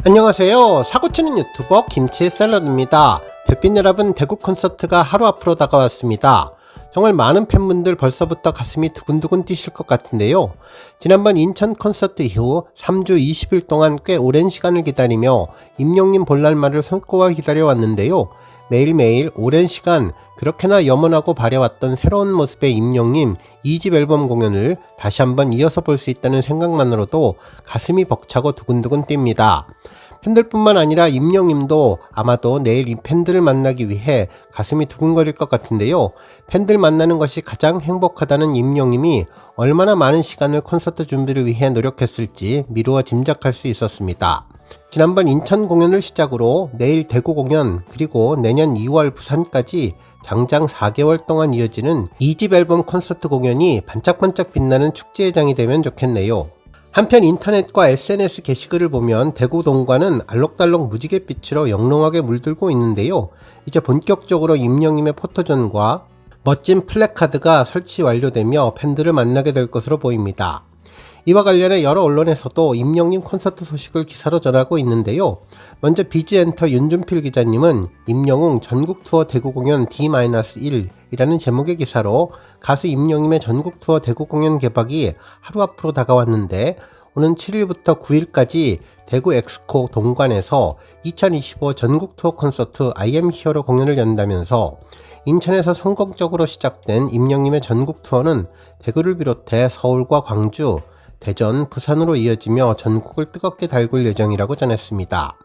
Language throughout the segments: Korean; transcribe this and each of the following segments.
안녕하세요. 사고치는 유튜버 김치의 샐러드입니다. 별빛 여러분, 대구 콘서트가 하루 앞으로 다가왔습니다. 정말 많은 팬분들 벌써부터 가슴이 두근두근 뛰실 것 같은데요. 지난번 인천 콘서트 이후 3주 20일 동안 꽤 오랜 시간을 기다리며 임영님 볼 날만을 손꼽아 기다려왔는데요. 매일매일 오랜 시간 그렇게나 염원하고 바래왔던 새로운 모습의 임영님 2집 앨범 공연을 다시 한번 이어서 볼 수 있다는 생각만으로도 가슴이 벅차고 두근두근 뜁니다. 팬들뿐만 아니라 임영님도 아마도 내일 이 팬들을 만나기 위해 가슴이 두근거릴 것 같은데요. 팬들 만나는 것이 가장 행복하다는 임영님이 얼마나 많은 시간을 콘서트 준비를 위해 노력했을지 미루어 짐작할 수 있었습니다. 지난번 인천 공연을 시작으로 내일 대구 공연, 그리고 내년 2월 부산까지 장장 4개월 동안 이어지는 2집 앨범 콘서트 공연이 반짝반짝 빛나는 축제의 장이 되면 좋겠네요. 한편 인터넷과 SNS 게시글을 보면 대구 동관은 알록달록 무지갯빛으로 영롱하게 물들고 있는데요. 이제 본격적으로 임영님의 포토존과 멋진 플래카드가 설치 완료되며 팬들을 만나게 될 것으로 보입니다. 이와 관련해 여러 언론에서도 임영님 콘서트 소식을 기사로 전하고 있는데요. 먼저 비지엔터 윤준필 기자님은 임영웅 전국 투어 대구 공연 D-1이라는 제목의 기사로 가수 임영님의 전국 투어 대구 공연 개막이 하루 앞으로 다가왔는데 오는 7일부터 9일까지 대구 엑스코 동관에서 2025 전국 투어 콘서트 I am 히어로 공연을 연다면서 인천에서 성공적으로 시작된 임영님의 전국 투어는 대구를 비롯해 서울과 광주, 대전, 부산으로 이어지며 전국을 뜨겁게 달굴 예정이라고 전했습니다.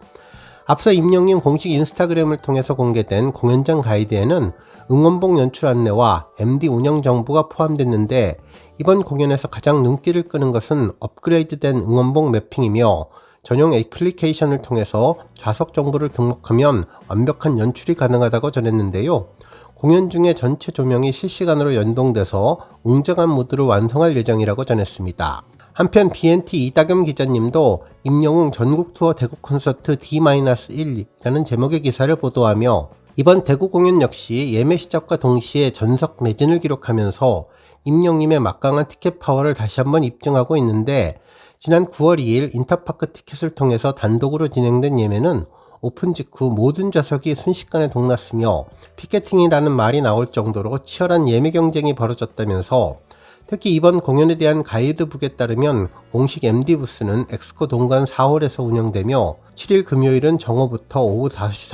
앞서 임영님 공식 인스타그램을 통해서 공개된 공연장 가이드에는 응원봉 연출 안내와 MD 운영 정보가 포함됐는데 이번 공연에서 가장 눈길을 끄는 것은 업그레이드된 응원봉 매핑이며 전용 애플리케이션을 통해서 좌석 정보를 등록하면 완벽한 연출이 가능하다고 전했는데요. 공연 중에 전체 조명이 실시간으로 연동돼서 웅장한 무드를 완성할 예정이라고 전했습니다. 한편 BNT 이다겸 기자님도 임영웅 전국 투어 대구 콘서트 D-1이라는 제목의 기사를 보도하며 이번 대구 공연 역시 예매 시작과 동시에 전석 매진을 기록하면서 임영님의 막강한 티켓 파워를 다시 한번 입증하고 있는데 지난 9월 2일 인터파크 티켓을 통해서 단독으로 진행된 예매는 오픈 직후 모든 좌석이 순식간에 동났으며 피켓팅이라는 말이 나올 정도로 치열한 예매 경쟁이 벌어졌다면서 특히 이번 공연에 대한 가이드북에 따르면 공식 MD 부스는 엑스코 동관 4홀에서 운영되며 7일 금요일은 정오부터 오후 5시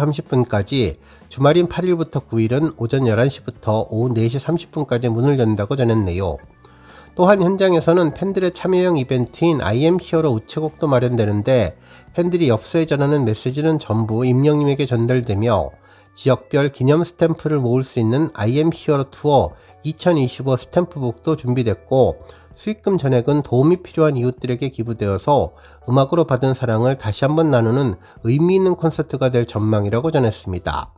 30분까지, 주말인 8일부터 9일은 오전 11시부터 오후 4시 30분까지 문을 연다고 전했네요. 또한 현장에서는 팬들의 참여형 이벤트인 I am 히어로 우체국도 마련되는데 팬들이 엽서에 전하는 메시지는 전부 임영님에게 전달되며 지역별 기념 스탬프를 모을 수 있는 I am 히어로 투어 2025 스탬프북도 준비됐고 수익금 전액은 도움이 필요한 이웃들에게 기부되어서 음악으로 받은 사랑을 다시 한번 나누는 의미 있는 콘서트가 될 전망이라고 전했습니다.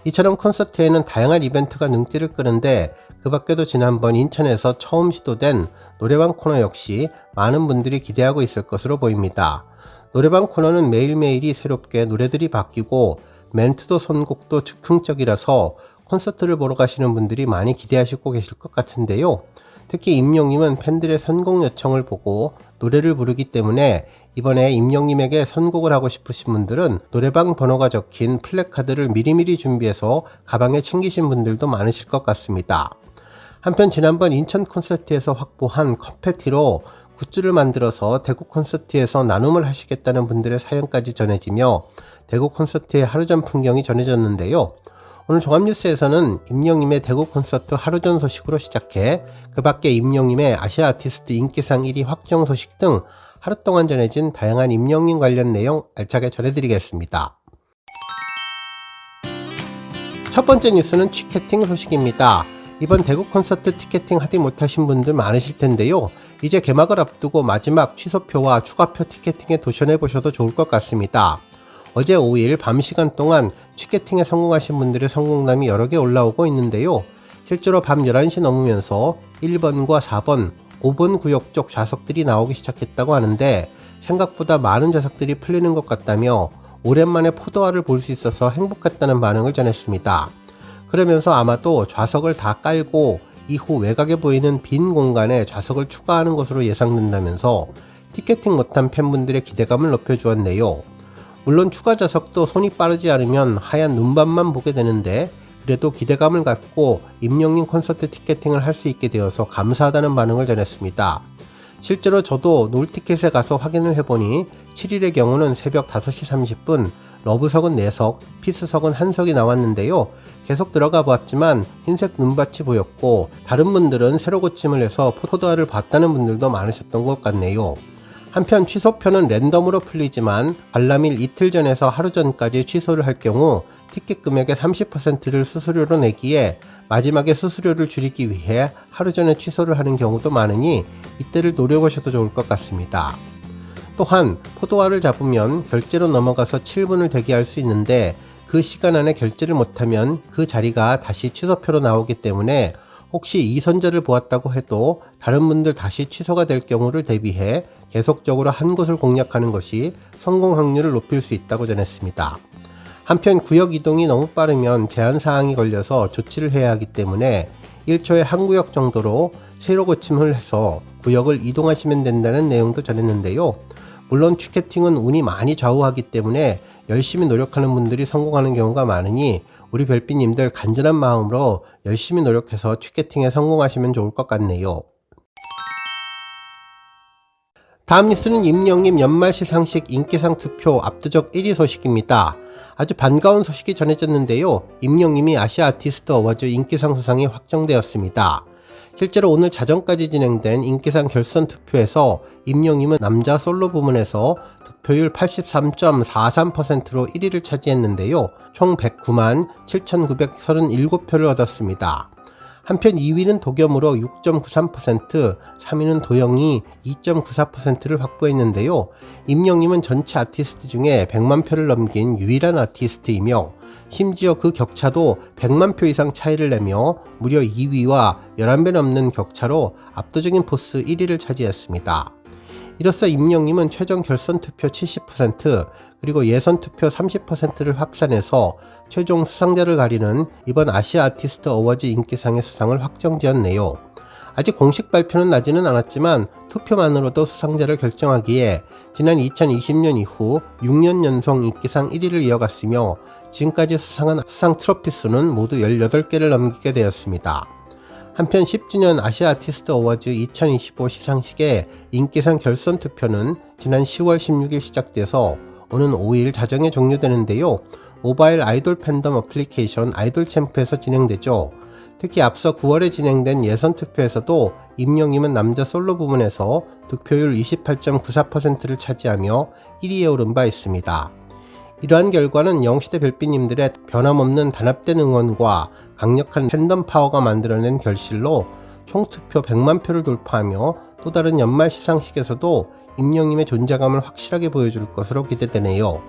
이처럼 콘서트에는 다양한 이벤트가 눈길을 끄는데 그 밖에도 지난번 인천에서 처음 시도된 노래방 코너 역시 많은 분들이 기대하고 있을 것으로 보입니다. 노래방 코너는 매일매일이 새롭게 노래들이 바뀌고 멘트도 선곡도 즉흥적이라서 콘서트를 보러 가시는 분들이 많이 기대하시고 계실 것 같은데요. 특히 임영님은 팬들의 선곡 요청을 보고 노래를 부르기 때문에 이번에 임영님에게 선곡을 하고 싶으신 분들은 노래방 번호가 적힌 플래카드를 미리미리 준비해서 가방에 챙기신 분들도 많으실 것 같습니다. 한편 지난번 인천 콘서트에서 확보한 컨페티로 굿즈를 만들어서 대구 콘서트에서 나눔을 하시겠다는 분들의 사연까지 전해지며 대구 콘서트의 하루전 풍경이 전해졌는데요. 오늘 종합뉴스에서는 임영님의 대구 콘서트 하루전 소식으로 시작해 그 밖에 임영님의 아시아 아티스트 인기상 1위 확정 소식 등 하루 동안 전해진 다양한 임영님 관련 내용 알차게 전해드리겠습니다. 첫 번째 뉴스는 티켓팅 소식입니다. 이번 대구 콘서트 티켓팅 하지 못하신 분들 많으실 텐데요. 이제 개막을 앞두고 마지막 취소표와 추가표 티켓팅에 도전해보셔도 좋을 것 같습니다. 어제 5일 밤 시간 동안 티켓팅에 성공하신 분들의 성공담이 여러 개 올라오고 있는데요. 실제로 밤 11시 넘으면서 1번과 4번, 5번 구역 쪽 좌석들이 나오기 시작했다고 하는데 생각보다 많은 좌석들이 풀리는 것 같다며 오랜만에 포도알을 볼 수 있어서 행복했다는 반응을 전했습니다. 그러면서 아마도 좌석을 다 깔고 이후 외곽에 보이는 빈 공간에 좌석을 추가하는 것으로 예상된다면서 티켓팅 못한 팬분들의 기대감을 높여주었네요. 물론 추가 좌석도 손이 빠르지 않으면 하얀 눈반만 보게 되는데 그래도 기대감을 갖고 임영님 콘서트 티켓팅을 할 수 있게 되어서 감사하다는 반응을 전했습니다. 실제로 저도 놀티켓에 가서 확인을 해보니 7일의 경우는 새벽 5시 30분 러브석은 4석, 피스석은 1석이 나왔는데요. 계속 들어가 보았지만 흰색 눈밭이 보였고 다른 분들은 새로 고침을 해서 포도알을 봤다는 분들도 많으셨던 것 같네요. 한편 취소표는 랜덤으로 풀리지만 관람일 이틀 전에서 하루 전까지 취소를 할 경우 티켓 금액의 30%를 수수료로 내기에 마지막에 수수료를 줄이기 위해 하루 전에 취소를 하는 경우도 많으니 이때를 노려보셔도 좋을 것 같습니다. 또한 포도알을 잡으면 결제로 넘어가서 7분을 대기할 수 있는데 그 시간 안에 결제를 못하면 그 자리가 다시 취소표로 나오기 때문에 혹시 이 선자를 보았다고 해도 다른 분들 다시 취소가 될 경우를 대비해 계속적으로 한 곳을 공략하는 것이 성공 확률을 높일 수 있다고 전했습니다. 한편 구역 이동이 너무 빠르면 제한사항이 걸려서 조치를 해야 하기 때문에 1초에 한 구역 정도로 새로 고침을 해서 구역을 이동하시면 된다는 내용도 전했는데요. 물론 티켓팅은 운이 많이 좌우하기 때문에 열심히 노력하는 분들이 성공하는 경우가 많으니 우리 별빛님들 간절한 마음으로 열심히 노력해서 티켓팅에 성공하시면 좋을 것 같네요. 다음 뉴스는 임영님 연말 시상식 인기상 투표 압도적 1위 소식입니다. 아주 반가운 소식이 전해졌는데요. 임영님이 아시아 아티스트 어워즈 인기상 수상이 확정되었습니다. 실제로 오늘 자정까지 진행된 인기상 결선 투표에서 임영님은 남자 솔로 부문에서 득표율 83.43%로 1위를 차지했는데요. 총 109만 7,937표를 얻었습니다. 한편 2위는 도겸으로 6.93%, 3위는 도영이 2.94%를 확보했는데요. 임영님은 전체 아티스트 중에 100만 표를 넘긴 유일한 아티스트이며 심지어 그 격차도 100만 표 이상 차이를 내며 무려 2위와 11배 넘는 격차로 압도적인 포스 1위를 차지했습니다. 이로써 임영님은 최종 결선 투표 70% 그리고 예선 투표 30%를 합산해서 최종 수상자를 가리는 이번 아시아 아티스트 어워즈 인기상의 수상을 확정지었네요. 아직 공식 발표는 나지는 않았지만 투표만으로도 수상자를 결정하기에 지난 2020년 이후 6년 연속 인기상 1위를 이어갔으며 지금까지 수상한 수상 트로피 수는 모두 18개를 넘기게 되었습니다. 한편 10주년 아시아 아티스트 어워즈 2025 시상식의 인기상 결선 투표는 지난 10월 16일 시작돼서 오는 5일 자정에 종료되는데요. 모바일 아이돌 팬덤 어플리케이션 아이돌 챔프에서 진행되죠. 특히 앞서 9월에 진행된 예선 투표에서도 임영님은 남자 솔로 부문에서 득표율 28.94%를 차지하며 1위에 오른 바 있습니다. 이러한 결과는 영시대 별빛님들의 변함없는 단합된 응원과 강력한 팬덤 파워가 만들어낸 결실로 총투표 100만 표를 돌파하며 또 다른 연말 시상식에서도 임영님의 존재감을 확실하게 보여줄 것으로 기대되네요.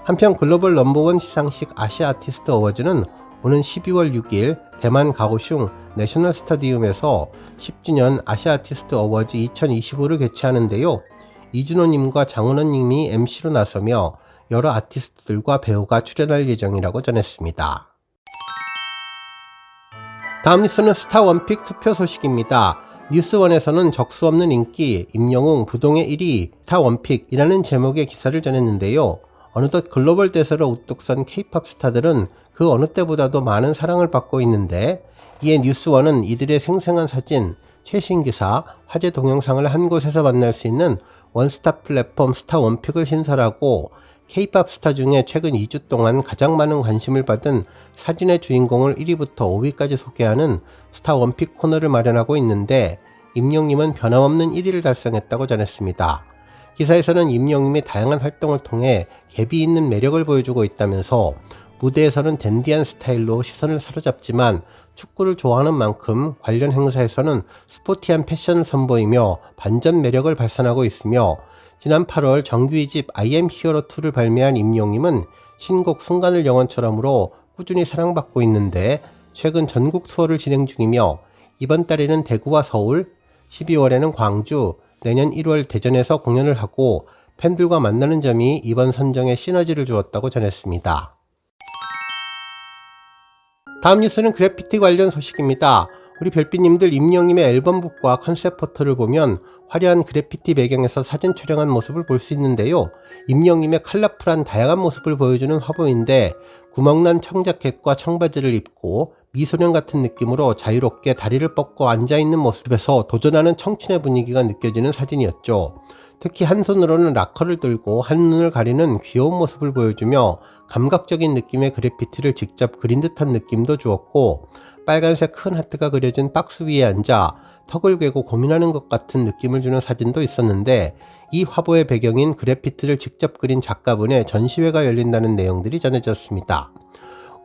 한편 글로벌 넘버원 시상식 아시아 아티스트 어워즈는 오는 12월 6일 대만 가오슝 내셔널 스타디움에서 10주년 아시아 아티스트 어워즈 2025를 개최하는데요. 이준호님과 장은원님이 MC로 나서며 여러 아티스트들과 배우가 출연할 예정이라고 전했습니다. 다음 뉴스는 스타 원픽 투표 소식입니다. 뉴스원에서는 적수 없는 인기, 임영웅 부동의 1위, 스타 원픽이라는 제목의 기사를 전했는데요. 어느덧 글로벌 대세로 우뚝 선 K-POP 스타들은 그 어느 때보다도 많은 사랑을 받고 있는데 이에 뉴스원은 이들의 생생한 사진, 최신 기사, 화제 동영상을 한 곳에서 만날 수 있는 원스톱 플랫폼 스타 원픽을 신설하고 K-POP 스타 중에 최근 2주 동안 가장 많은 관심을 받은 사진의 주인공을 1위부터 5위까지 소개하는 스타 원픽 코너를 마련하고 있는데 임영님은 변함없는 1위를 달성했다고 전했습니다. 기사에서는 임영님이 다양한 활동을 통해 갭이 있는 매력을 보여주고 있다면서 무대에서는 댄디한 스타일로 시선을 사로잡지만 축구를 좋아하는 만큼 관련 행사에서는 스포티한 패션을 선보이며 반전 매력을 발산하고 있으며 지난 8월 정규 2집 I am hero 2를 발매한 임영님은 신곡 순간을 영원처럼으로 꾸준히 사랑받고 있는데 최근 전국 투어를 진행 중이며 이번 달에는 대구와 서울, 12월에는 광주, 내년 1월 대전에서 공연을 하고 팬들과 만나는 점이 이번 선정에 시너지를 주었다고 전했습니다. 다음 뉴스는 그래피티 관련 소식입니다. 우리 별빛님들 임영님의 앨범북과 컨셉 포토를 보면 화려한 그래피티 배경에서 사진 촬영한 모습을 볼 수 있는데요. 임영님의 컬러풀한 다양한 모습을 보여주는 화보인데 구멍난 청자켓과 청바지를 입고 미소년 같은 느낌으로 자유롭게 다리를 뻗고 앉아있는 모습에서 도전하는 청춘의 분위기가 느껴지는 사진이었죠. 특히 한 손으로는 락커를 들고 한눈을 가리는 귀여운 모습을 보여주며 감각적인 느낌의 그래피티를 직접 그린 듯한 느낌도 주었고, 빨간색 큰 하트가 그려진 박스 위에 앉아 턱을 괴고 고민하는 것 같은 느낌을 주는 사진도 있었는데, 이 화보의 배경인 그래피티를 직접 그린 작가분의 전시회가 열린다는 내용들이 전해졌습니다.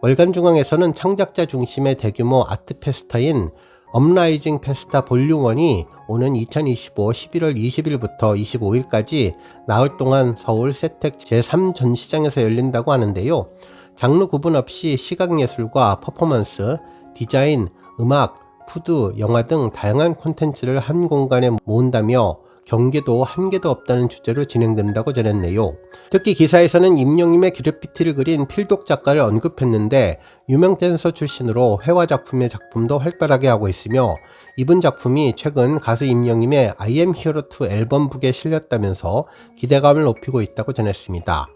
월간 중앙에서는 창작자 중심의 대규모 아트 페스타인 업라이징 페스타 볼륨 1이 오는 2025 11월 20일부터 25일까지 나흘 동안 서울 세택 제3전시장에서 열린다고 하는데요. 장르 구분 없이 시각예술과 퍼포먼스, 디자인, 음악, 푸드, 영화 등 다양한 콘텐츠를 한 공간에 모은다며 경계도 한계도 없다는 주제로 진행된다고 전했네요. 특히 기사에서는 임영님의 그래피티를 그린 필독 작가를 언급했는데, 유명 댄서 출신으로 회화 작품의 작품도 활발하게 하고 있으며, 이분 작품이 최근 가수 임영님의 I am hero 2 앨범북에 실렸다면서 기대감을 높이고 있다고 전했습니다.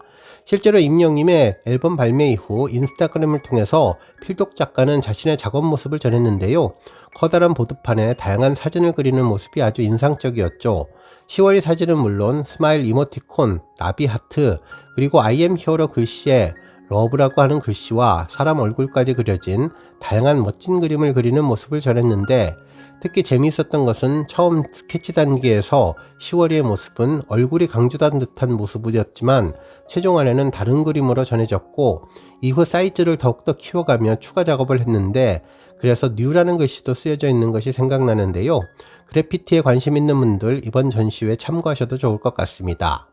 실제로 임영님의 앨범 발매 이후 인스타그램을 통해서 필독 작가는 자신의 작업 모습을 전했는데요. 커다란 보드판에 다양한 사진을 그리는 모습이 아주 인상적이었죠. 10월이 사진은 물론 스마일 이모티콘, 나비 하트, 그리고 I am hero 글씨에 러브라고 하는 글씨와 사람 얼굴까지 그려진 다양한 멋진 그림을 그리는 모습을 전했는데, 특히 재미있었던 것은 처음 스케치 단계에서 10월이의 모습은 얼굴이 강조된 듯한 모습이었지만 최종 안에는 다른 그림으로 전해졌고, 이후 사이즈를 더욱더 키워가며 추가 작업을 했는데, 그래서 뉴라는 글씨도 쓰여져 있는 것이 생각나는데요. 그래피티에 관심 있는 분들 이번 전시회에 참고하셔도 좋을 것 같습니다.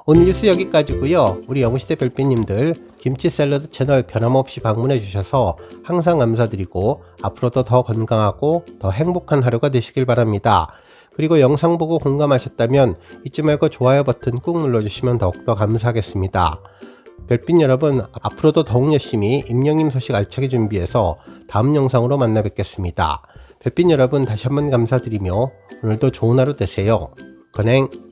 오늘 뉴스 여기까지고요. 우리 영시대 별빛님들 김치 샐러드 채널 변함없이 방문해 주셔서 항상 감사드리고, 앞으로도 더 건강하고 더 행복한 하루가 되시길 바랍니다. 그리고 영상 보고 공감하셨다면 잊지 말고 좋아요 버튼 꾹 눌러주시면 더욱더 감사하겠습니다. 별빛 여러분, 앞으로도 더욱 열심히 임영님 소식 알차게 준비해서 다음 영상으로 만나 뵙겠습니다. 별빛 여러분, 다시 한번 감사드리며 오늘도 좋은 하루 되세요. 건행.